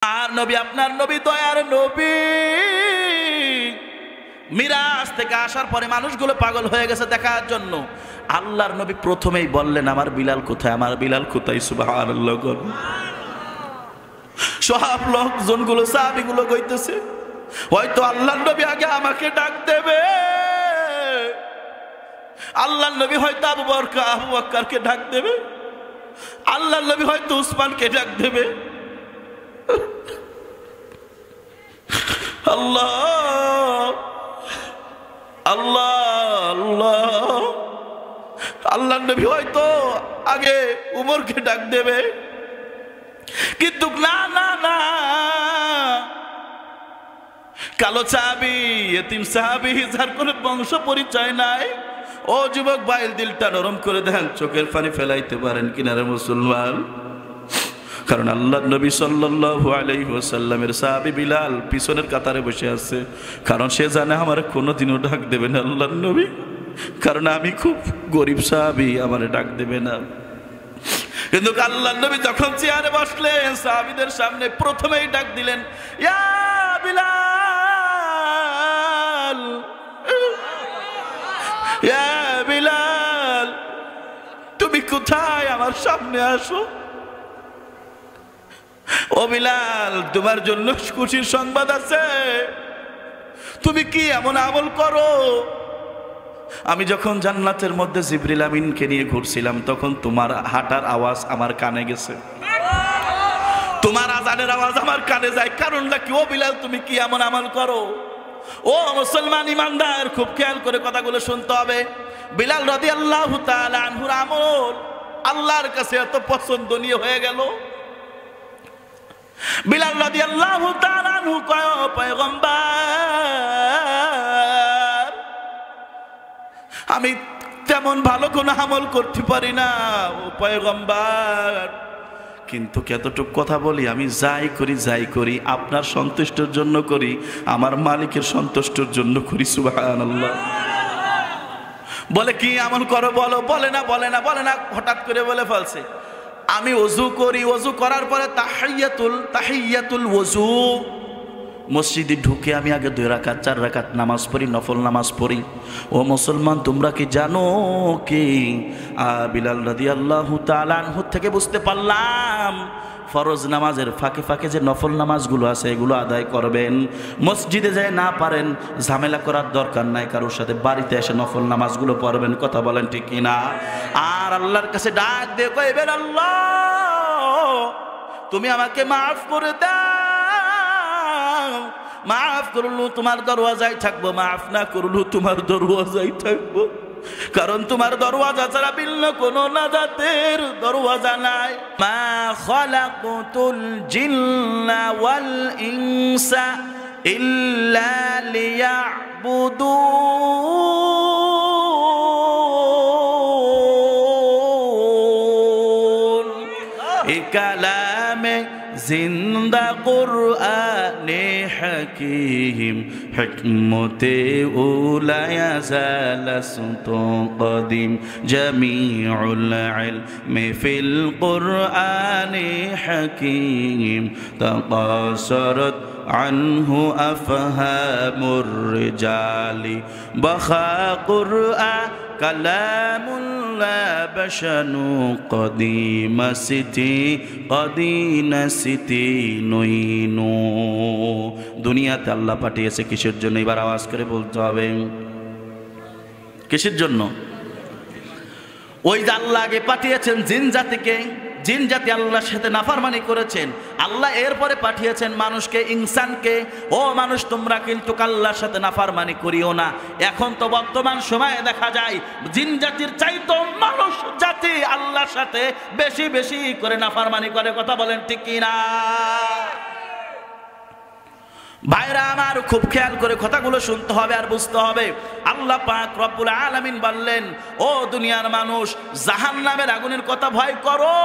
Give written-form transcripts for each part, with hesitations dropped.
আর নবী আপনার নবী দয়ার নবী মিরাজ থেকে আসার পরে মানুষগুলো পাগল হয়ে গেছে দেখার জন্য। আল্লাহর নবী প্রথমেই বললেন আমার বিলাল কোথায়, আমার বিলাল কোথায়। সুবহানাল্লাহ। সব লোকজনগুলো সাহাবীগুলো কইতেছে হয়তো আল্লাহর নবী আগে আমাকে ডাক দেবে, আল্লাহর নবী হয়তো আবু বকরকে ডাক দেবে, আল্লাহর নবী হয়তো উসমানকে ডাক দেবে। আল্লাহ আল্লাহ আল্লাহ, আল্লাহর নবী হয়তো আগে উমরকে ডাক দেবে, কিন্তু না না না, কালো সাহাবী, এতিম সাহাবী, যার কোনো বংশ পরিচয় নাই। ও যুবক ভাই, দিলটা নরম করে দেন, চোখের পানি ফেলাইতে পারেন কিনারে মুসলমান। কারণ আল্লাহর নবী সাল্লাল্লাহু আলাইহি ওয়াসাল্লামের সাহাবী বিলাল পিছনের কাতারে বসে আছে, কারণ সে জানে আমার কোনোদিনও ডাক দেবে না আল্লাহর নবী, কারণ আমি খুব গরিব সাহাবী, আমারে ডাক দেবে না। কিন্তু আল্লাহর নবী যখন চেয়ারে বসলেন, সাহাবীদের সামনে প্রথমেই ডাক দিলেন, ইয়া বিলাল, ইয়া বিলাল, তুমি কোথায়, আমার সামনে আসো। ও বিলাল, তোমার জন্য খুশির সংবাদ আছে। তুমি কি এমন আমল করো, আমি যখন জান্নাতের মধ্যে জিবরিল আমিনকে নিয়ে ঘুরছিলাম তখন তোমার হাঁটার আওয়াজ আমার কানে গেছে, তোমার আজানের আওয়াজ আমার কানে যায়। কারণটা কি? ও বিলাল, তুমি কি এমন আমল করো? ও মুসলমান ইমানদার, খুব খেয়াল করে কথাগুলো শুনতে হবে। বিলাল রাদিয়াল্লাহু তাআলা আনহুর আমল আল্লাহর কাছে এত পছন্দনীয় হয়ে গেল। বিলাল রাদিয়াল্লাহু তাআলা আনহু কয়, ও পয়গম্বর, আমি তেমন ভালো কোনো আমল করতে পারি না ও পয়গম্বর, কিন্তু কতটুকু কথা বলি, আমি যাই করি আপনার সন্তুষ্টির জন্য করি, আমার মালিকের সন্তুষ্টির জন্য করি। সুবহানাল্লাহ। বলে কি আমল করো বলো? বলে না হঠাৎ করে বলে ফেলছে, আমি ওযু করি, ওযু করার পরে তাহিয়াতুল ওযু, মসজিদে ঢুকে আমি আগে 2 রাকাত 4 রাকাত নামাজ পড়ি, নফল নামাজ পড়ি। ও মুসলমান, তোমরা কি জানো কি? বিলাল রাদিয়াল্লাহু তাআলা আনহু থেকে বুঝতে পারলাম ফরজ নামাজের ফাঁকে ফাঁকে যে নফল নামাজগুলো আছে এগুলো আদায় করবেন। মসজিদে যায় না পারেন, ঝামেলা করার দরকার নাই, কারোর সাথে বাড়িতে এসে নফল নামাজগুলো পড়বেন। কথা বলেন ঠিক কিনা? আর আল্লাহর কাছে ডাক দিয়ে কইবেন, আল্লাহ তুমি আমাকে মাফ করে দাও, মাফ করলু তোমার দরওয়াজায় থাকবো, মাফ না করলু তোমার দরওয়াজায় থাকবো, কারণ তোমার দরওয়াজা ছাড়া ভিন্ন কোনো নাজাতের দরওয়াজা নাই। মা খালাকতুল জিন্না ওয়াল ইনসা ইল্লা লিয়াবুদুন। এই কালামে জিন্দা কুরআনে হাকিম, হিকমতে উলায়া জালাসতু কদিম, জামিউল ইলমি ফিল কুরআনে হাকিম, তাকাসরাত আনহু আফহামুর রিজালি, বাখা কুরআন কালামুল্লাহ বাশানু কদিনাসিতি নইনু। দুনিয়াতে আল্লাহ পাঠিয়েছে কিসের জন্য? এবার আওয়াজ করে বলতে হবে, কিসের জন্য? ওই যে আল্লাহ আগে পাঠিয়েছেন জিন জাতিকে, জিন জাতি আল্লাহর সাথে নাফরমানি করেছেন, আল্লাহ এরপরে পাঠিয়েছেন মানুষকে, ইনসানকে। ও মানুষ, তোমরা কিন্তু আল্লাহর সাথে নাফরমানি করিও না। এখন তো বর্তমান সময়ে দেখা যায় জিন জাতির চাইতো মানুষ জাতি আল্লাহর সাথে বেশি বেশি করে নাফরমানি করে। কথা বলেন ঠিক কিনা? ভাইরা আমার, খুব খেয়াল করে কথাগুলো শুনতে হবে আর বুঝতে হবে। আল্লাহ পাক রব্বুল আলামিন বললেন, ও দুনিয়ার মানুষ, জাহান্নামের আগুনের কথা ভয় করো।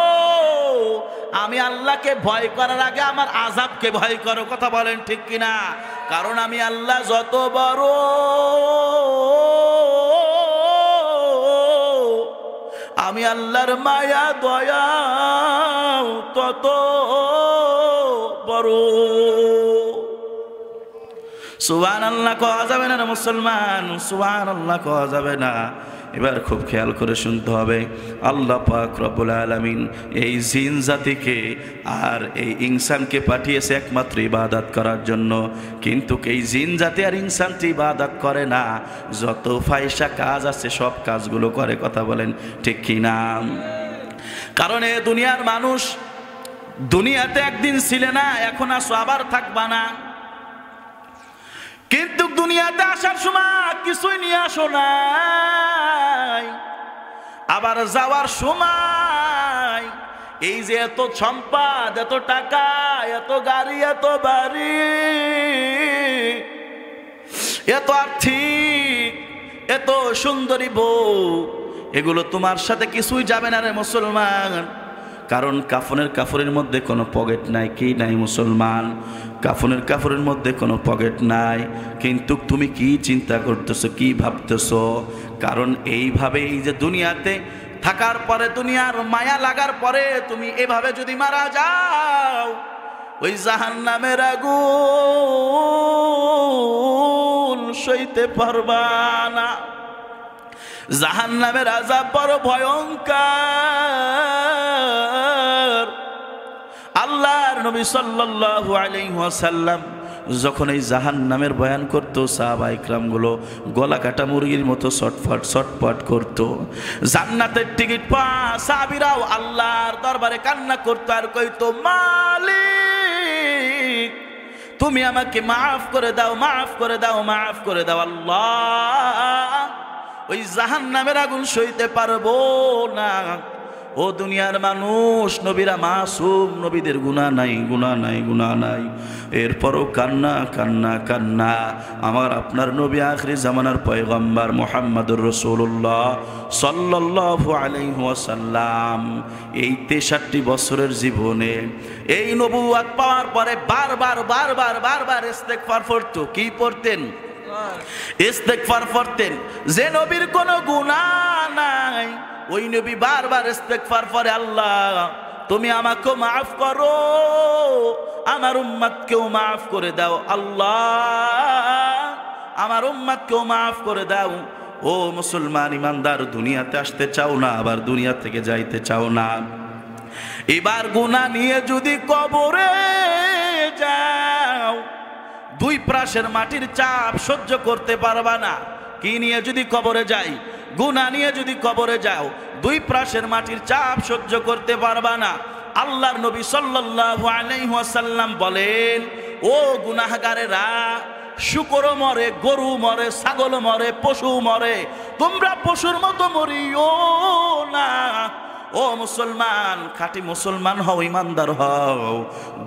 আমি আল্লাহকে ভয় করার আগে আমার আযাবকে ভয় করো। কথা বলেন ঠিক কিনা? কারণ আমি আল্লাহ যত বড়, আমি আল্লাহর মায়া দয়া তত করো। সুবহানাল্লাহ কওয়া যাবে না মুসলমান, সুবহানাল্লাহ কওয়া যাবে না। এবার খুব খেয়াল করে শুনতে হবে, আল্লাহ পাক রব্বুল আলামিন এই জিন জাতিকে আর এই ইনসানকে পাঠিয়েছে একমাত্র ইবাদত করার জন্য, কিন্তু এই জিন জাতি আর ইনসানটি ইবাদত করে না, যত ফাহিশা কাজ আছে সব কাজগুলো করে। কথা বলেন ঠিক কি না? কারণ এই দুনিয়ার মানুষ, দুনিয়াতে একদিন ছিলে না, এখন আসো আবার থাকবা না, কিন্তু দুনিয়াতে আসার সময় কিছুই নিয়ে আসো নাই, আবার যাওয়ার সময় এই যে এত সম্পদ, এত টাকা, এত গাড়ি, এত বাড়ি, এত আর্থিক, এত সুন্দরী বউ, এগুলো তোমার সাথে কিছুই যাবে না রে মুসলমান। কারণ কাফনের কাপড়ের মধ্যে কোনো পকেট নাই। কি নাই মুসলমান? কাফনের কাপড়ের মধ্যে কোনো পকেট নাই। কিন্তু তুমি কি চিন্তা করতেছো, কি ভাবতেছো? কারণ এইভাবে এই যে দুনিয়াতে থাকার পরে, দুনিয়ার মায়া লাগার পরে তুমি এভাবে যদি মারা যাও, ওই জাহান্নামের আগুন সইতে পারবা না। জাহান্নামের আযাব বড় ভয়ঙ্কর। আল্লাহর নবী সাল্লাল্লাহু আলাইহি ওয়াসাল্লাম যখন এই জাহান্নামের বয়ান করতো, সাহাবায়ে কিরামগুলো গলা কাটা মুরগির মতো ছটফট ছটফট করতো। জান্নাতের টিকিট পাওয়া সাহাবীরাও আল্লাহর দরবারে কান্না করতো আর কইতো, মালিক তুমি আমাকে মাফ করে দাও, মাফ করে দাও, মাফ করে দাও। আল্লাহ ওই জাহান্নামের আগুন সইতে পারবো না। ও দুনিয়ার মানুষ, নবীরা মাসুম, নবীদের গুনাহ নাই, গুনাহ নাই, গুনাহ নাই। এরপরও কান্না কান্না কান্না। আমার আপনার নবী আখিরি জামানার পয়গম্বর মুহাম্মদুর রাসূলুল্লাহ সাল্লাল্লাহু আলাইহি ওয়াসাল্লাম এই 63 বছরের জীবনে এই নবুয়ত পাওয়ার পরে বারবার বারবার বারবার ইস্তেগফার পড়তো। কি পড়তেন? ইস্তেগফার পড়তেন। যে নবীর কোনো গুনাহ নাই, ওই নবী বারবার ইস্তেগফার পড়ে, আল্লাহ তুমি আমাকে মাফ করো, আমার উম্মতকেও মাফ করে দাও, আল্লাহ আমার উম্মতকেও মাফ করে দাও। ও মুসলমান ইমানদার, দুনিয়াতে আসতে চাও না, আবার দুনিয়া থেকে যাইতে চাও না। এবার গুনাহ নিয়ে যদি কবরে যাও, দুই প্রাসের মাটির চাপ সহ্য করতে পারবা না। কি নিয়ে যদি কবরে যাই? গুনাহ নিয়ে যদি কবরে যাও, দুই প্রাসের মাটির চাপ সহ্য করতে পারবা না। আল্লাহর নবী সাল্লাল্লাহু আলাইহি ওয়াসাল্লাম বলেন, ও গুনাহগারেরা, শুকর মরে, গরু মরে, ছাগল মরে, পশু মরে, তোমরা পশুর মতো মরিও না। ও মুসলমান, খাঁটি মুসলমান হও, ইমানদার হও,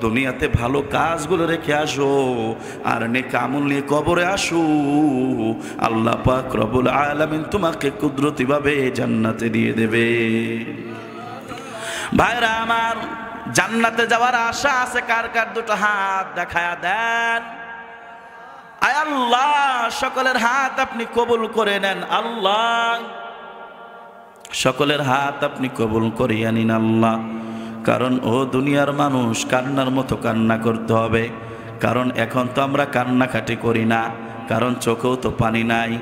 দুনিয়াতে ভালো কাজগুলো রেখে আসো আর নেক আমল নিয়ে কবরে আসো। আল্লাহ পাক রব্বুল আলামিন তোমাকে কুদরতিভাবে জান্নাতে দিয়ে দেবে। ভাইরা আমার, জান্নাতে যাওয়ার আশা আছে কার কার? দুটো হাত দেখায়া দেন। আয় আল্লাহ, সকলের হাত আপনি কবুল করে নেন। আল্লাহ, সকলের হাত আপনি কবুল করিয়া নিন আল্লাহ। কারণ ও দুনিয়ার মানুষ, কান্নার মতো কান্না করতে হবে। কারণ এখন তো আমরা কান্নাকাটি করি না, কারণ চোখেও তো পানি নাই।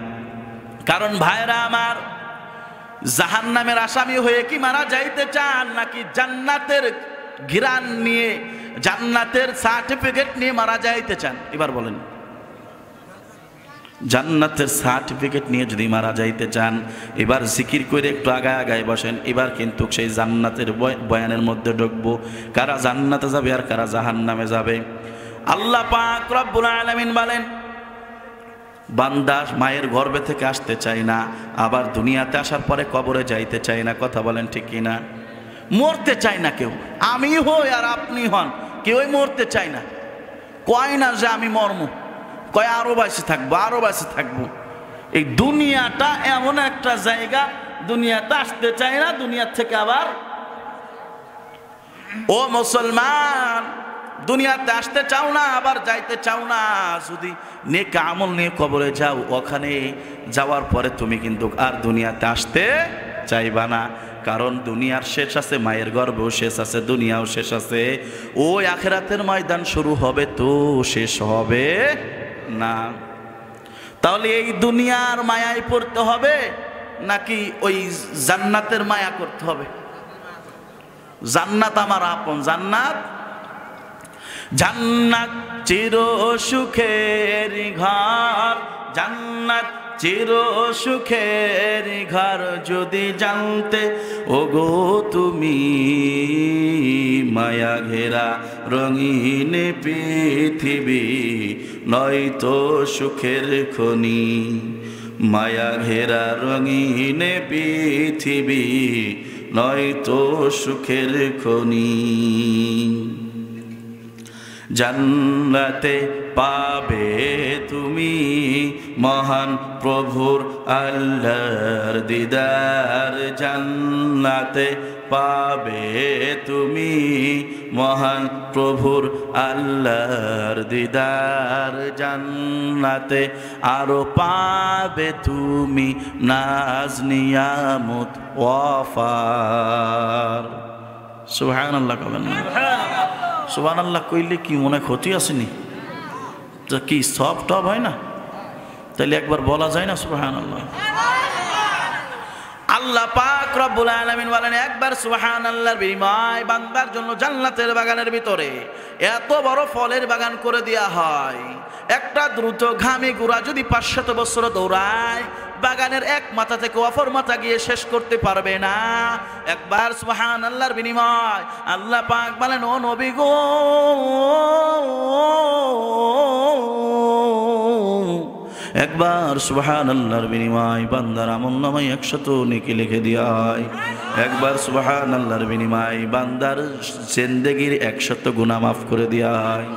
কারণ ভাইরা আমার, জাহান্নামের আসামি হয়ে কি মারা যাইতে চান, নাকি জান্নাতের ঘিরান নিয়ে, জান্নাতের সার্টিফিকেট নিয়ে মারা যাইতে চান? এবার বলেন। জান্নাতের সার্টিফিকেট নিয়ে যদি মারা যাইতে চান, এবার জিকির করে একটু আগায় আগায় বসেন। এবার কিন্তু সেই জান্নাতের বয়ানের মধ্যে ঢুকবো, কারা জান্নাতে যাবে আর কারা জাহান্নামে যাবে। আল্লাহ পাক রব্বুল আলামিন বলেন, বান্দা মায়ের গর্ভে থেকে আসতে চায় না, আবার দুনিয়াতে আসার পরে কবরে যাইতে চায় না। কথা বলেন ঠিক কিনা? মরতে চায় না কেউ, আমি হই আর আপনি হন, কেউই মরতে চায় না। কয় না যে আমি মরম, কয় আরো বেঁচে থাকবো, আরো বেঁচে থাকবো। এই দুনিয়াটা এমন একটা জায়গা, দুনিয়াতে আসতে চায় না, দুনিয়া থেকে আবার। ও মুসলমান, দুনিয়াতে আসতে চাও না, আবার যাইতে চাও না, যদি নেক আমল নিয়ে কবরে যাও, ওখানে যাওয়ার পরে তুমি কিন্তু আর দুনিয়াতে আসতে চাইবা না। কারণ দুনিয়ার শেষ আছে, মায়ের গর্ভও শেষ আছে, দুনিয়াও শেষ আছে। ওই আখিরাতের ময়দান শুরু হবে তো শেষ হবে না। তাহলে এই দুনিয়ার মায়ায় পড়তে হবে নাকি ওই জান্নাতের মায়া করতে হবে? জান্নাত আমার আপন, জান্নাত জান্নাত চির সুখের ঘর, জান্নাত চির সুখের ঘর যদি জানতে ওগো তুমি, মায়া ঘেরা রঙিন পৃথিবী নয়তো সুখের খনি, মায়া ঘেরা রঙিন পৃথিবী নয়তো সুখের খনি। জান্নাতে পাবে তুমি মহান প্রভুর আল্লাহর দিদার, জান্নাতে পাবে তুমি মহান প্রভুর আল্লাহর দিদার, জান্নাতে আরো পাবে তুমি নাজ নিয়ামত ওয়াফার। সুবহানাল্লাহ কবেন না? সুবহানাল্লাহ কইলে কি মনে ক্ষতি আসেনি? কি সব টপ হয় না? তাহলে একবার বলা যায় না সুবহানাল্লাহ? আল্লাহ পাক রব্বুল আলামিন বলেন একবার সুবহানাল্লাহর বিনিময় বান্দার জন্য জান্নাতের বাগানের ভিতরে এত বড় ফলের বাগান করে দেয়া হয়। একটা দ্রুত ঘামে গুড়া যদি 500 বছর দৌড়ায়, বাগানের এক মাথা থেকে অপর মাথা গিয়ে শেষ করতে পারবে না। একবার সুবহানাল্লাহর বিনিময় আল্লাহ পাক বলেন ও নবী গো, একবার সুবহানাল্লাহর বিনিময় বান্দার আমলনামায় 100 নেকি লিখে দেয়া হয়। একবার সুবহানাল্লাহর বিনিময় বান্দার জিন্দেগীর 100 গুনাহ মাফ করে দেয়া হয়।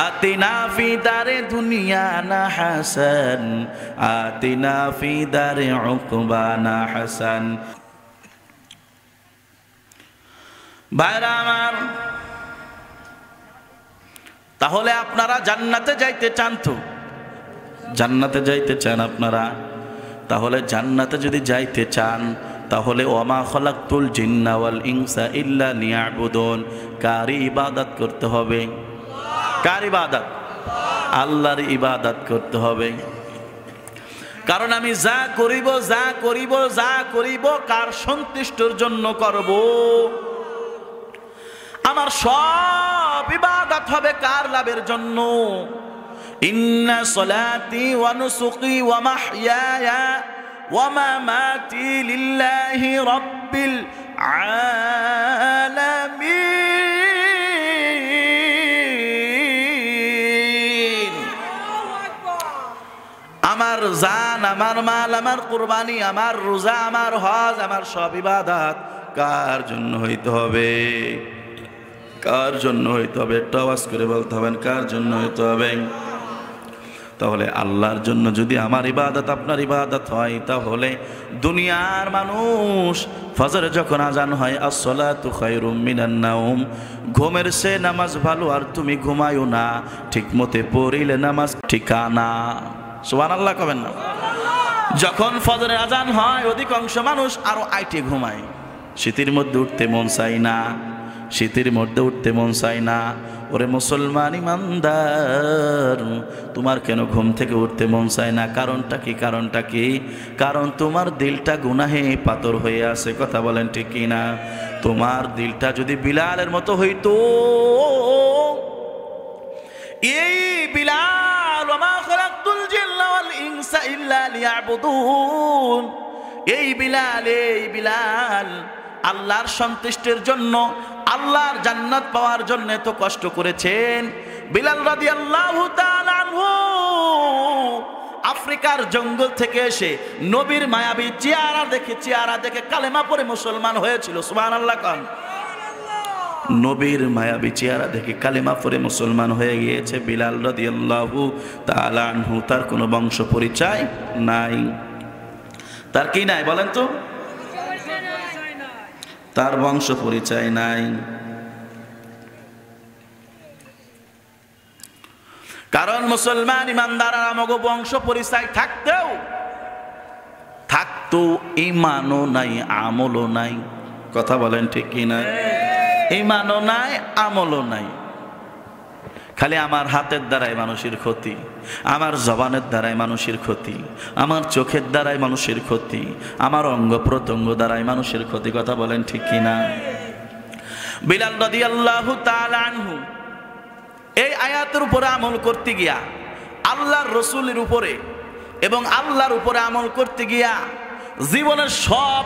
আতিনা ফি দারে দুনিয়া না হাসান, আতিনা ফি দারে উকবা না হাসান। ভাইরা আমার, তাহলে আপনারা জান্নাতে যাইতে চান তো? জান্নাতে যাইতে চান আপনারা? তাহলে জান্নাতে যদি যাইতে চান তাহলে ওমা খলাকতুল জিন্না ওয়াল ইনসা ইল্লা লিয়াবুদুন, কার ইবাদত করতে হবে? কার ইবাদত? আল্লাহর ইবাদত করতে হবে। কারণ আমি যা করিব যা করিব যা করিব কার সন্তুষ্টির জন্য করব? আমার সব ইবাদত হবে কার লাভের জন্য? ইন্না সলাতি ওয়া নুসুকি ওয়া মাহইয়ায়া ওয়া মামাতি লিল্লাহি রাব্বিল আলামিন। আমার জান, আমার মাল, আমার কুরবানি, আমার রোজা, আমার হজ, আমার সব ইবাদত কার জন্য হইতে হবে? কার জন্য হইতে হবে? একটু আওয়াজ করে বলতে হবে কার জন্য হইতে হবে? তাহলে আল্লাহর জন্য যদি আমার ইবাদত আপনার ইবাদত হয়, তাহলে দুনিয়ার মানুষ ফজর যখন আজান হয় আসসালাতু খায়রুম মিনান নাওম, ঘুমের সে নামাজ ভালো, আর তুমি ঘুমায়ো না, ঠিক মতে পড়িলে নামাজ ঠিকানা। সুবহানাল্লাহ কবেন না? যখন ফজরের আজান হয় অধিকাংশ মানুষ আরো আইটে ঘুমায়। শীতের মধ্যে উঠতে মন চায় না, শীতের মধ্যে উঠতে মন চায় না। ওরে মুসলমান ইমানদার, তোমার কেন ঘুম থেকে উঠতে মন চায় না? কারণটা কি? কারণটা কি? কারণ তোমার দিলটা গুনাহে পাথর হয়ে আছে। কথা বলেন ঠিক কি না? তোমার দিলটা যদি বিলালের মতো হইতো, এই বিলাল ওমা খলাকতুল জিন্না ওয়াল ইনসা ইল্লা লিয়াবুদুন, এই বিলাল আল্লাহর সন্তুষ্টির জন্য, আল্লাহর জান্নাত পাওয়ার জন্য তো কষ্ট করেছেন। বিলাল রাদিয়াল্লাহু তাআলা আনহু আফ্রিকার জঙ্গল থেকে এসে নবীর মায়াবী চেহারা দেখে কালেমা পড়ে মুসলমান হয়েছিল। সুবহানাল্লাহ কান। নবীর মায়াবী চেহারা দেখে কালেমা পড়ে মুসলমান হয়ে গিয়েছে বিলাল রাদিয়াল্লাহু তাআলা আনহু। তার কোনো বংশ পরিচয় নাই। তার কি নাই বলেন তো? তার বংশ পরিচয় নাই। কারণ মুসলমান ইমানদার আমাকে বংশ পরিচয় থাকতেও তো ঈমানও নাই আমলও নাই। কথা বলেন ঠিক কি না? ঈমানও নাই আমলও নাই, খালি আমার হাতের দ্বারাই মানুষের ক্ষতি, আমার জবানের দ্বারাই মানুষের ক্ষতি, আমার চোখের দ্বারাই মানুষের ক্ষতি, আমার অঙ্গ প্রত্যঙ্গ দ্বারাই মানুষের ক্ষতি। কথা বলেন ঠিক কি না? বিলাল রাদিয়াল্লাহু তাআলা আনহু এই আয়াতের উপরে আমল করতে গিয়া, আল্লাহর রসুলের উপরে এবং আল্লাহর উপরে আমল করতে গিয়া জীবনের সব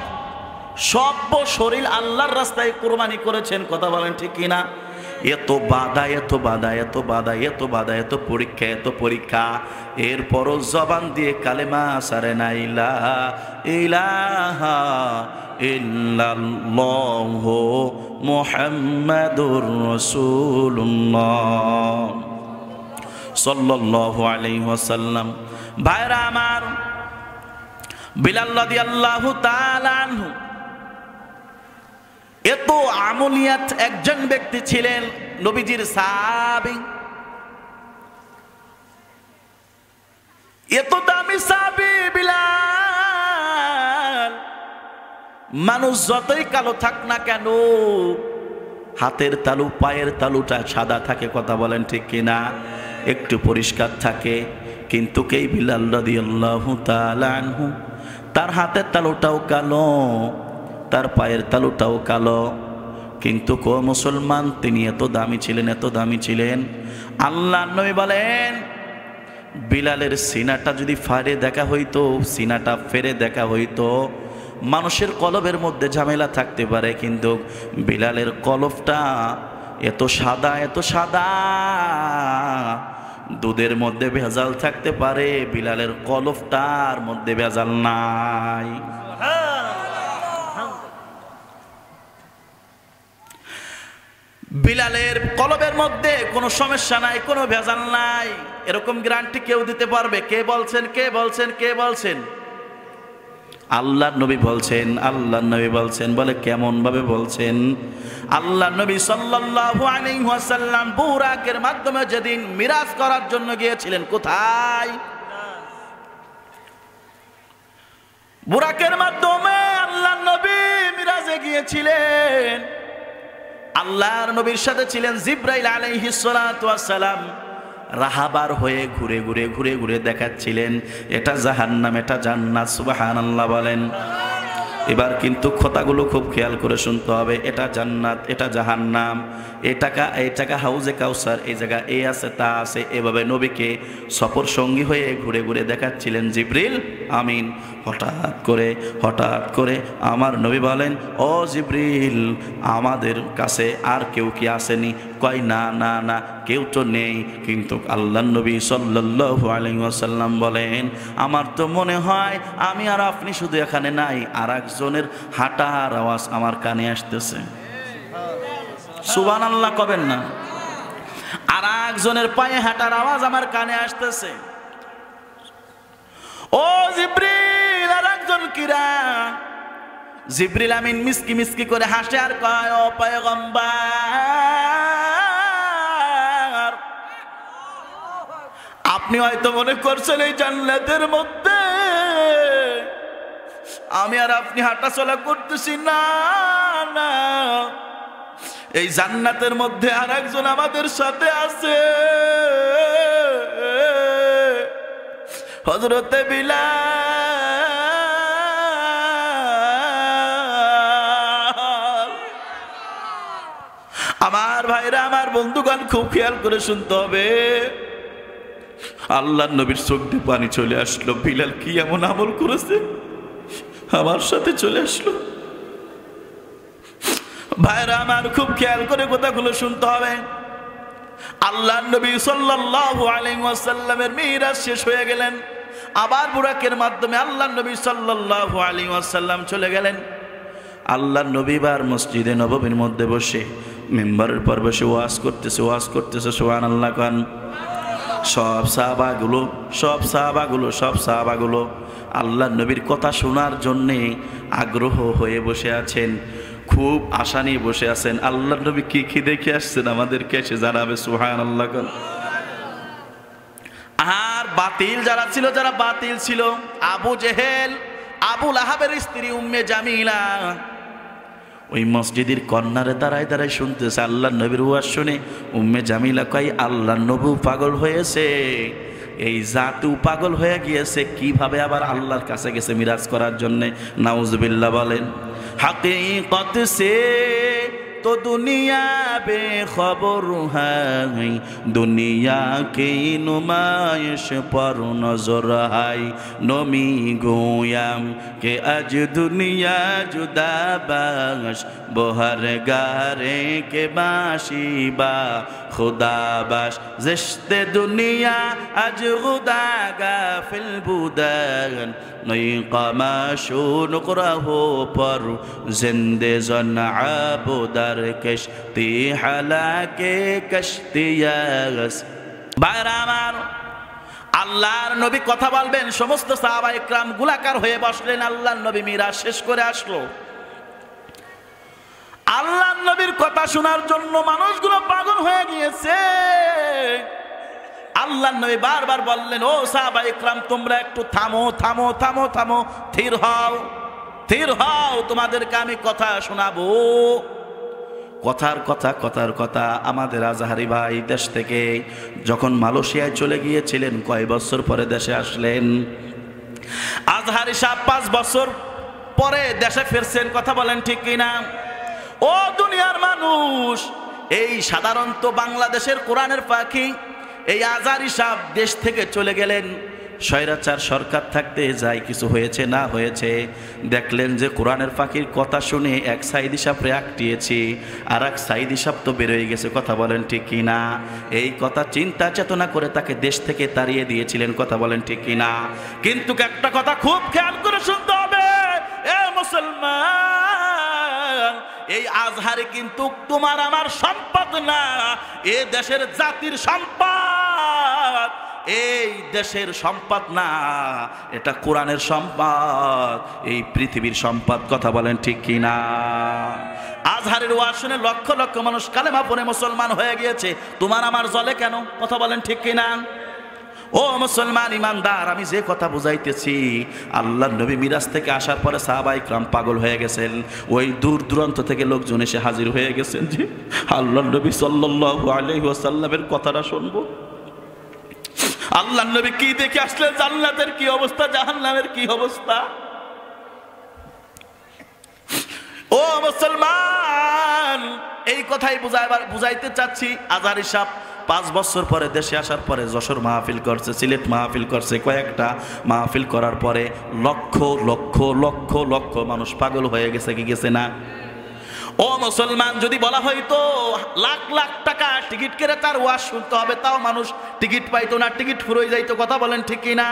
শরীর আল্লাহর রাস্তায় কুরবানি করেছেন। কথা বলেন ঠিক কিনা? এত বাধা, এত বাধা, এত বাধা, এত বাধা, এত পরীক্ষা, এত পরীক্ষা, এরপরও জবান দিয়ে কালেমা সারে না ইলাহা ইলাহা ইল্লাল্লাহু মুহাম্মাদুর রাসূলুল্লাহ সাল্লাল্লাহু আলাইহি ওয়াসাল্লাম। ভাইরা আমার, বিলাল রাদিয়াল্লাহু তাআলা আনহু এত আমলিয়াত একজন ব্যক্তি ছিলেন, নবীজির সাহাবী, এত দামি সাহাবী বিলাল। মানুষ যতই কালো থাক না কেন, হাতের তালু পায়ের তালুটা সাদা থাকে। কথা বলেন ঠিক কিনা? একটু পরিষ্কার থাকে। কিন্তু এই বিলাল রাদিয়াল্লাহু তাআলা আনহু, তার হাতের তালুটাও কালো, তার পায়ের তালুটাও কালো, কিন্তু কো মুসলমান, তিনি এত দামি ছিলেন, এত দামি ছিলেন। আল্লাহর নবী বলেন, বিলালের সিনাটা যদি ফাড়ে দেখা হইতো, সিনাটা ফেরে দেখা হইতো, মানুষের কলবের মধ্যে ঝামেলা থাকতে পারে, কিন্তু বিলালের কলবটা এত সাদা, এত সাদা, দুধের মধ্যে ভেজাল থাকতে পারে, বিলালের কলবটার মধ্যে ভেজাল নাই। বিলালের কলবের মধ্যে কোনো সমস্যা নাই, কোনো ভেজাল নাই, এরকম গ্যারান্টি কেউ দিতে পারবে? কে বলছেন? কে বলছেন? কে বলছেন? আল্লাহর নবী বলছেন। আল্লাহর নবী বলছেন। বলে কেমন ভাবে বলছেন? আল্লাহর নবী সাল্লাল্লাহু আলাইহি ওয়াসাল্লাম বুরাকের মাধ্যমে যেদিন মিরাজ করার জন্য গিয়েছিলেন, কোথায়? বুরাকের মাধ্যমে আল্লাহর নবী মিরাজে গিয়েছিলেন। আল্লাহর নবীর সাথে ছিলেন জিবরাইল আলাইহিস সালাতু ওয়াস সালাম। রাহাবার হয়ে ঘুরে ঘুরে ঘুরে ঘুরে দেখাচ্ছিলেন এটা জাহান্নাম, এটা জান্নাত। সুবহানাল্লাহ বলেন। এবার কিন্তু কথাগুলো খুব খেয়াল করে শুনতে হবে। এটা জান্নাত, এটা জাহান্নাম, এই টাকা হাউজে কাউসার, এই জায়গা এই আছে তা আছে, এভাবে নবীকে সফর সঙ্গী হয়ে ঘুরে ঘুরে দেখাচ্ছিলেন জিবরিল আমিন। হঠাৎ করে আমার নবী বলেন, ও জিবরিল, আমাদের কাছে আর কেউ কি আসেনি? কয় না না না, কেউ তো নেই। কিন্তু আল্লাহর নবী সাল্লাল্লাহু আলাইহি ওয়াসাল্লাম বলেন, আমার তো মনে হয় আমি আর আপনি শুধু এখানে নাই, আর একজনের হাঁটার আওয়াজ আমার কানে আসতেছে। সুবহানাল্লাহ কবেন না? আর একজনের পায়ে হাঁটার আওয়াজ আমার কানে আসতেছে। ও জিবরিল, আর একজন কিরা? জিবরিল আমিন মিসকি মিসকি করে হাসে আর কয়, ও পয়গম্বর, আপনি হয়তো মনে করছেন এই জান্নাতের মধ্যে আমি আর আপনি হাঁটা চলা করতেছি। না না, এই জান্নাতের মধ্যে আর একজন আমাদের সাথে আছে, হযরতে বিলাল। আমার ভাইরা, আমার বন্ধুগণ, খুব খেয়াল করে শুনতে হবে। আল্লাহর নবীর চোখ দিয়ে পানি চলে আসলো। বিলাল কি এমন আমল করেছে আমার সাথে চলে আসলো? ভাইরা আমার, খুব খেয়াল করে কথাগুলো শুনতে হবে। আল্লাহর নবী সাল্লাল্লাহু আলাইহি ওয়াসাল্লামের মিরাজ শেষ হয়ে গেলেন। আবার বুরাকের মাধ্যমে আল্লাহর নবী সাল্লাল্লাহু আলাইহি ওয়াসাল্লাম চলে গেলেন। আল্লাহর নবী বার মসজিদে নববীর মধ্যে বসে মিম্বরের পর বসে ওয়াজ করতেছে। সুবহানাল্লাহ কান। সব সাহাবাগুলো আল্লাহর নবীর কথা শোনার জন্যে আগ্রহ হয়ে বসে আছেন, খুব আশা নিয়ে বসে আছেন। আল্লাহর নবী কি দেখে আসছেন আমাদেরকে এসে জানাবে। সুবহানাল্লাহ। আর বাতিল যারা বাতিল ছিল, আবু জেহেল আবু লাহাবের স্ত্রী উম্মে জামিলা ওই মসজিদের কর্নারে দাঁড়ায় দাঁড়ায় শুনতেছে আল্লাহ নবীর ওয়াজ শুনে। উম্মে জামিলা কয় আল্লাহ নবী পাগল হয়েছে, এই জাতু পাগল হয়ে গিয়েছে, কিভাবে আবার আল্লাহর কাছে গেছে মিরাজ করার জন্যে। নাউজুবিল্লাহ বলেন। হাকিকত সে তো দুনিয়া বেখবর হাই, দুনিয়া কে নুমাইশ পর নজর হাই। নমি গোয়াম কে আজ দুনিয়া জুদা বাস, বহর গারে কে বাসি বা খুদা বাস। জিশতে দুনিয়া আজ খুদা গাফিল বুদান, নই কামাশু নুকরাহু পর জিন্দে জন আবুদার কশতি হালাকে কশতিয়াস। ভাইরা আমার, আল্লাহর নবী কথা বলবেন, সমস্ত সাহাবা ইকরাম গোলাকার হয়ে বসলেন। আল্লাহর নবী মিরাজ শেষ করে আসলো। আল্লাহর নবীর কথা শোনার জন্য মানুষগুলো পাগল হয়ে গিয়েছে। আল্লাহর নবী বারবার বললেন, ও সাহাবা ইকরাম তোমরা একটু থামো থামো থামো থামো, স্থির হও স্থির হও, তোমাদেরকে আমি কথা শোনাবো। কথার কথা আমাদের আজহারি ভাই দেশ থেকে যখন মালয়েশিয়ায় চলে গিয়েছিলেন, কয় বছর পরে দেশে আসলেন। আজহারি সাহেব 5 বছর পরে দেশে ফিরছেন, কথা বলেন ঠিক কিনা? ও দুনিয়ার মানুষ, এই সাধারণত বাংলাদেশের কোরআনের পাখি এই আজহারি সাহেব দেশ থেকে চলে গেলেন। স্বৈরাচার সরকার থাকতে যাই কিছু হয়েছে না হয়েছে, দেখলেন যে কোরআনের পাখির কথা শুনে এক সাইদি সাহেবরে আঁকটিয়েছি, আর এক সাইদি সাহেব তো বেরোয় গেছে, কথা বলেন ঠিক কিনা? এই কথা চিন্তা চেতনা করে তাকে দেশ থেকে তাড়িয়ে দিয়েছিলেন, কথা বলেন ঠিক কিনা? কিন্তু একটা কথা খুব খেয়াল করে শুনতে হবে, এ মুসলমান, এই আজহারি কিন্তু তোমার আমার সম্পদ না, এ দেশের জাতির সম্পদ, এই দেশের সম্পদ না, এটা কোরআনের সম্পদ, এই পৃথিবীর সম্পদ, কথা বলেন ঠিক কিনা? আজহারের ওয়াজ শুনে লক্ষ লক্ষ মানুষ কালেমা পড়ে মুসলমান হয়ে গিয়েছে, তোমার আমার জলে কেন, কথা বলেন ঠিক কিনা? ও মুসলমান ইমানদার, আমি যে কথা বুঝাইতেছি, আল্লাহর নবী মিরাজ থেকে আসার পরে সাহাবায়ে কিরাম পাগল হয়ে গেছেন। ওই দূর দূরান্ত থেকে লোকজন এসে হাজির হয়ে গেছেন যে আল্লাহর নবী সাল্লাল্লাহু আলাইহি ওয়াসাল্লামের কথাটা শুনবো। আল্লাহর নবী কি দেখে আসলেন, জান্নাতের কি অবস্থা, জাহান্নামের কি অবস্থা। ও মুসলমান, এই কথাই বুঝাইতে চাচ্ছি। আজহারি সাহেব 5 বছর পরে দেশে আসার পরে যশোর মাহফিল করছে, সিলেট মাহফিল করছে, কয়েকটা মাহফিল করার পরে লক্ষ লক্ষ লক্ষ লক্ষ মানুষ পাগল হয়ে গেছে, কি গেছে না? ও মুসলমান, যদি বলা হয়তো লাখ লাখ টাকা টিকিট কেটে তার ওয়াজ শুনতে হবে, তাও মানুষ টিকিট পাইতো না, টিকিট ফুরোয় যাইতো, কথা বলেন ঠিক কিনা?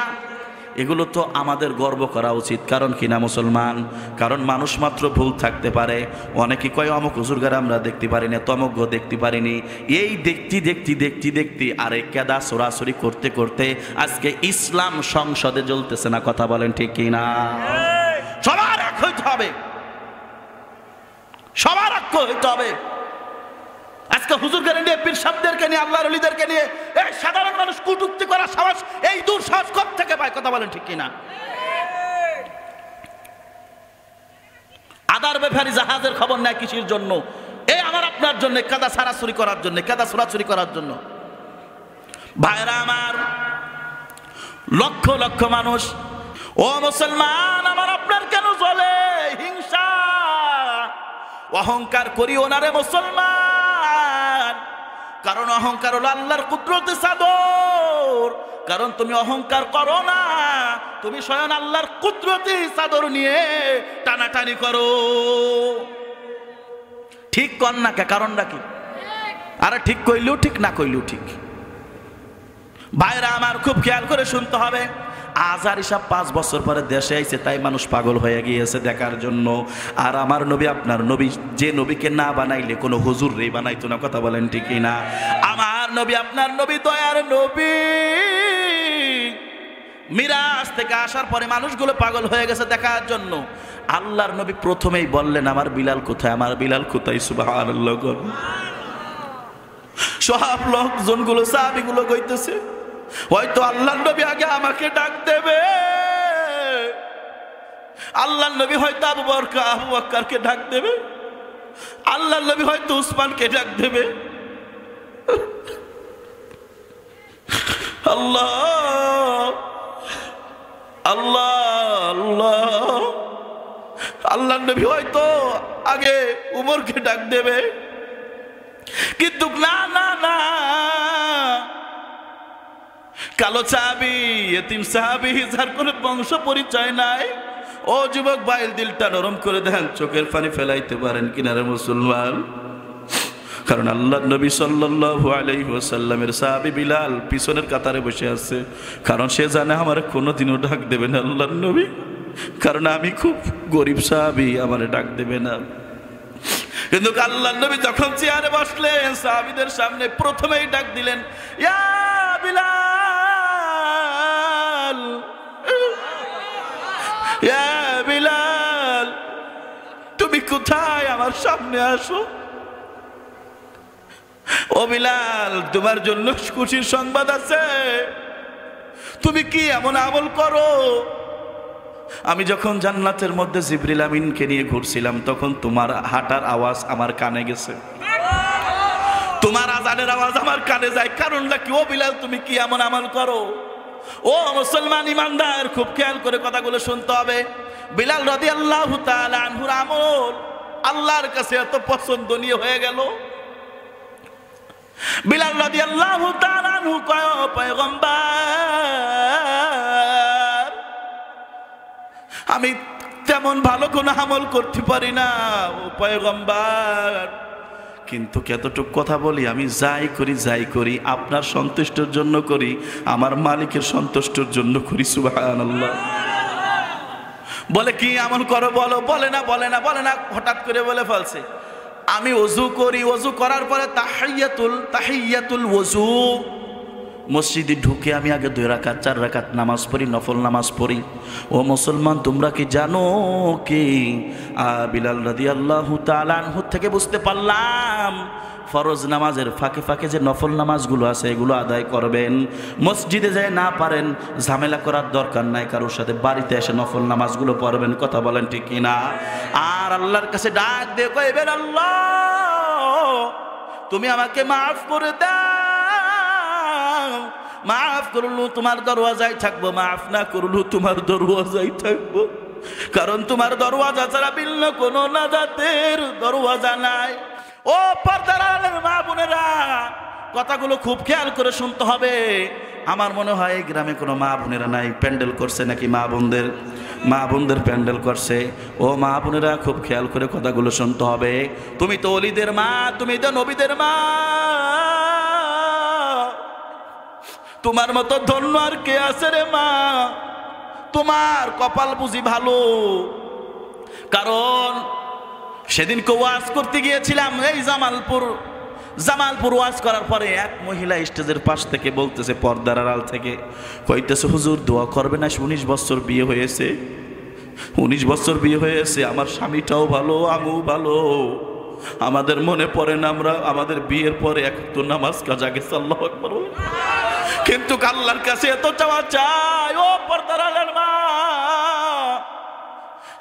এগুলো তো আমাদের গর্ব করা উচিত। কারণ কিনা মুসলমান, কারণ মানুষ মাত্র ভুল থাকতে পারে। অনেকে কয় অমুক হুজুরগার আমরা দেখতে পারি না, তমক দেখতে পারিনি, এই দেখতে আরে কেদা সরাসরি করতে করতে আজকে ইসলাম সংসদে জ্বলতেছে না, কথা বলেন ঠিক কিনা? সবার এক হইতে হবে, সবার ঐক্য হইতে হবে। আজকে হুজুরকে নিয়ে, পীর সাহেবদেরকে নিয়ে, আল্লাহর ওলিদেরকে নিয়ে এই সাধারণ মানুষ কটূক্তি করার সাহস, এই দুঃসাহস কোত্থেকে পায়, কথা বলেন ঠিক কিনা? আদার ব্যাপারী জাহাজের খবর নেয় কিসের জন্য? এই আমার আপনার জন্য, কাদা সারাসুরি করার জন্য, কাদা সরাসরি করার জন্য। ভাইরা আমার, লক্ষ লক্ষ মানুষ, ও মুসলমান, আমার আপনার কেন জ্বলে হিংসা অহংকার করিও না রে মুসলমান। কারণ অহংকার হলো আল্লাহর কুদরতের চাদর। কারণ তুমি অহংকার করো না, তুমি স্বয়ং আল্লাহর কুদরতের চাদর নিয়ে টানাটানি করো। ঠিক কর না কে, কারণটা কি? আরে ঠিক কইলেও ঠিক, না কইলেও ঠিক। ভাইরা আমার, খুব খেয়াল করে শুনতে হবে। আজহারি সাহেব 5 বছর পরে দেশে আইছে, তাই মানুষ পাগল হয়ে গিয়েছে দেখার জন্য। আর আমার নবী, আপনার নবী, যে নবীকে না বানাইলে কোনো হুজুর রে বানাইতো না, কথা বলেন ঠিক না? আমার নবী, আপনার নবী, দয়ার নবী, মিরাজ থেকে আসার পরে মানুষগুলো পাগল হয়ে গেছে দেখার জন্য। আল্লাহর নবী প্রথমেই বললেন, আমার বিলাল কোথায়, আমার বিলাল কোথায়? সুবহানাল্লাহ। সব লোকজনগুলো, সাহাবীগুলো কইতেছে, হয়তো আল্লাহর নবী আগে আমাকে ডাক দেবে। আল্লাহ নবী হয়তো আবু বকরকে ডাক দেবে, আল্লাহ নবী হয়তো উসমানকে ডাক দেবে। আল্লাহ আল্লাহ আল্লাহ, আল্লাহ নবী হয়তো আগে উমরকে ডাক দেবে, কিন্তু না না না, কালো সাহাবী, এতিম সাহাবী, যার কোনো বংশ পরিচয় নাই, ও যুবক ভাই দিলটা নরম করে দেন, চোখের পানি ফেলাইতে পারেন কিনারে মুসলমান। কারণ আল্লাহ নবী সাল্লাল্লাহু আলাইহি ওয়াসাল্লামের সাহাবী বিলাল পিছনের কাতারে বসে আছে, কারণ সে জানে আমার কোনোদিনও ডাক দেবে না আল্লাহ নবী, কারণ আমি খুব গরিব সাহাবী, আমারে ডাক দেবে না। কিন্তু আল্লাহ নবী যখন চেয়ারে বসলেন, সাহাবীদের সামনে প্রথমেই ডাক দিলেন, ইয়া বিলাল, ইয়া বিলাল, তুমি কোথায়? আমার সামনে আসো। ও বিলাল, তোমার জন্য খুশির সংবাদ আছে। তুমি কি এমন আমল করো? আমি যখন জান্নাতের মধ্যে জিবরিল আমিনকে নিয়ে ঘুরছিলাম, তখন তোমার হাঁটার আওয়াজ আমার কানে গেছে, তোমার আজানের আওয়াজ আমার কানে যায়। কারণটা কি? ও বিলাল, তুমি কি এমন আমল করো? ও মুসলমান ইমানদার, খুব খেয়াল করে কথাগুলো শুনতে হবে। বিলাল রাদিয়াল্লাহু তাআলা আনহুর আমল আল্লাহর কাছে এত পছন্দনীয় হয়ে গেল। বিলাল রাদিয়াল্লাহু তাআলা আনহু কয়, ও পয়গম্বর, আমি তেমন ভালো কোনো আমল করতে পারি না ও পয়গম্বর, কিন্তু কতটুক কথা বলি, আমি যাই করি আপনার সন্তুষ্টির জন্য করি, আমার মালিকের সন্তুষ্টির জন্য করি। সুবহানাল্লাহ। বলে কি আমল করো বলো? বলে না। হঠাৎ করে বলে ফেলছে, আমি ওযু করি, ওযু করার পরে তাহিয়াতুল ওযু, মসজিদে ঢুকে আমি আগে 2 রাকাত 4 রাকাত নামাজ পড়ি, নফল নামাজ পড়ি। ও মুসলমান, তোমরা কি জানো কি? বিলাল রাদিয়াল্লাহু তাআলা আনহু থেকে বুঝতে পারলাম, ফরজ নামাজের ফাঁকে ফাঁকে যে নফল নামাজগুলো আছে এগুলো আদায় করবেন। মসজিদে যায় না পারেন, ঝামেলা করার দরকার নাই, কারোর সাথে বাড়িতে এসে নফল নামাজগুলো পড়বেন। কথা বলেন ঠিক কিনা? আর আল্লাহর কাছে ডাক দিয়ে কইবেন, আল্লাহ তুমি আমাকে মাফ করে দাও, মাফ করলু তোমার দরওয়াজায় থাকবো, মাফ না করলু তোমার দরওয়াজায় থাকবো, কারণ তোমার দরওয়াজা ছাড়া ভিন্ন কোনো নাজাতের দরওয়াজা নাই। ও পর্দার আড়ালের মা বোনেরা, কথাগুলো খুব খেয়াল করে শুনতে হবে। আমার মনে হয় এই গ্রামে কোনো মা বোনেরা নাই, প্যান্ডেল করছে নাকি মা বোনদের প্যান্ডেল করছে। ও মা বোনেরা, খুব খেয়াল করে কথাগুলো শুনতে হবে। তুমি তো ওলিদের মা, তুমি তো নবীদের মা, তোমার মতো ধন্য আর কে আছে রে মা? তোমার কপাল বুঝি ভালো, কারণ সেদিনকে ওয়াজ করতে গিয়েছিলাম এই জামালপুর ওয়াজ করার পরে এক মহিলা স্টেজের পাশ থেকে বলতেছে, পর্দার আড়াল থেকে কইতেছে, হুজুর দোয়া করবে না, 19 বছর বিয়ে হয়েছে, 19 বছর বিয়ে হয়েছে, আমার স্বামীটাও ভালো, আমিও ভালো, আমাদের মনে পড়ে না আমরা আমাদের বিয়ের পরে এক তো নামাজ কাজা গেছে। আল্লাহু আকবার। কিন্তু আল্লাহর কাছে এত চাওয়া চাই, ও পর্দার আড়ালের মা,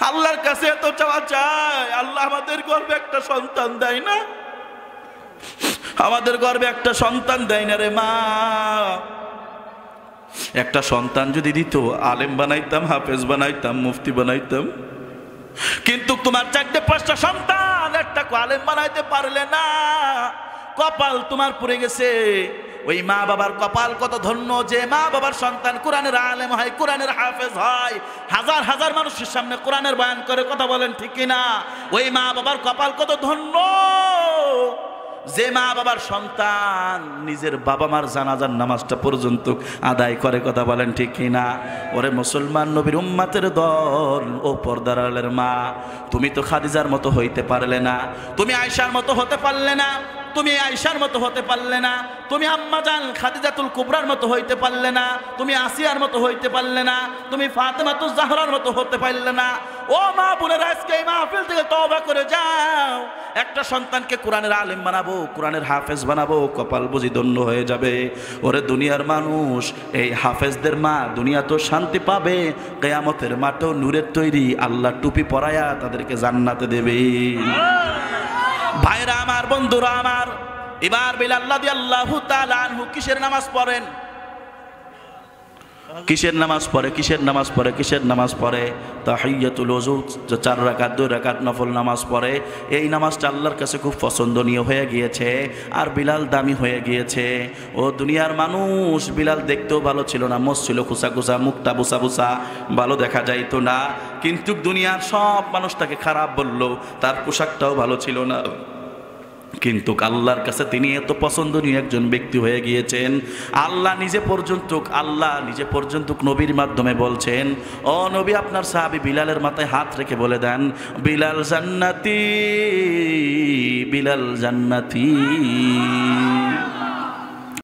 আল্লাহর কাছে এত চাওয়া চাই, আল্লাহ আমাদের গর্ভে একটা সন্তান দেয় না, আমাদের গর্ভে একটা সন্তান দেয় না রে মা। একটা সন্তান যদি দিত, আলেম বানাইতাম, হাফেজ বানাইতাম, মুফতি বানাইতাম, কিন্তু তোমার 4-5টা সন্তান, একটা আলেম বানাইতে পারলে না, কপাল তোমার পুড়ে গেছে। ওই মা বাবার কপাল কত ধন্য, যে মা বাবার সন্তান কোরআনের আলেম হয়, কোরআনের হাফেজ হয়, হাজার হাজার মানুষের সামনে কোরআনের বয়ান করে। কথা বলেন ঠিক কিনা? ওই মা বাবার কপাল কত ধন্য, যে মা বাবার সন্তান নিজের বাবা মার জানাজার নামাজটা পর্যন্ত আদায় করে। কথা বলেন ঠিক কিনা? ওরে মুসলমান নবীর উম্মতের দল, ও পর্দার আড়ালের মা, তুমি তো খাদিজার মতো হইতে পারলে না, তুমি আয়েশার মতো হতে পারলে না, তুমি আয়েশার মতো হতে পারলে না, তুমি আম্মাজান খাদিজাতুল কুবরার মতো হইতে পারলে না, তুমি আসিয়ার মতো হইতে পারলে না, তুমি ফাতেমাতুজ জাহরার মতো হতে পারলে না। ও মা বোনেরা, আজকে এই মাহফিল থেকে তওবা করে যাও। একটা সন্তানকে কোরআনের আলেম বানাবো, কোরআনের হাফেজ বানাবো, কপাল বুঝি ধন্য হয়ে যাবে। ওরে দুনিয়ার মানুষ, এই হাফেজদের মা দুনিয়া তো শান্তি পাবে, কিয়ামতের মাঠেও নূরের তৈরি আল্লাহ টুপি পরায়া তাদেরকে জান্নাতে দেবে। ভাইরা আমার, বন্ধুরা আমার, এবার বিলাল রাদিয়াল্লাহু তাআলা আনহু কিসের নামাজ পড়েন? কিসের নামাজ পড়ে? কিসের নামাজ পড়ে? কিসের নামাজ পড়ে? তাহিয়াতুল ওযু, 4 রাকাত 2 রাকাত নফল নামাজ পড়ে। এই নামাজটা আল্লাহর কাছে খুব পছন্দনীয় হয়ে গিয়েছে, আর বিলাল দামি হয়ে গিয়েছে। ও দুনিয়ার মানুষ, বিলাল দেখতেও ভালো ছিল না, মোষ ছিল খুসা খুসা, মুখটা বুসা বুসা, ভালো দেখা যাইতো না। কিন্তু দুনিয়ার সব মানুষ তাকে খারাপ বলল, তার পোশাকটাও ভালো ছিল না, কিন্তু আল্লাহর কাছে তিনি এত পছন্দনীয় একজন ব্যক্তি হয়ে গিয়েছেন। আল্লাহ নিজে পর্যন্ত নবীর মাধ্যমে বলছেন, ও নবী, আপনার সাহাবী বিলালের মাথায় হাত রেখে বলে দেন, বিলাল জান্নাতি, বিলাল জান্নাতি।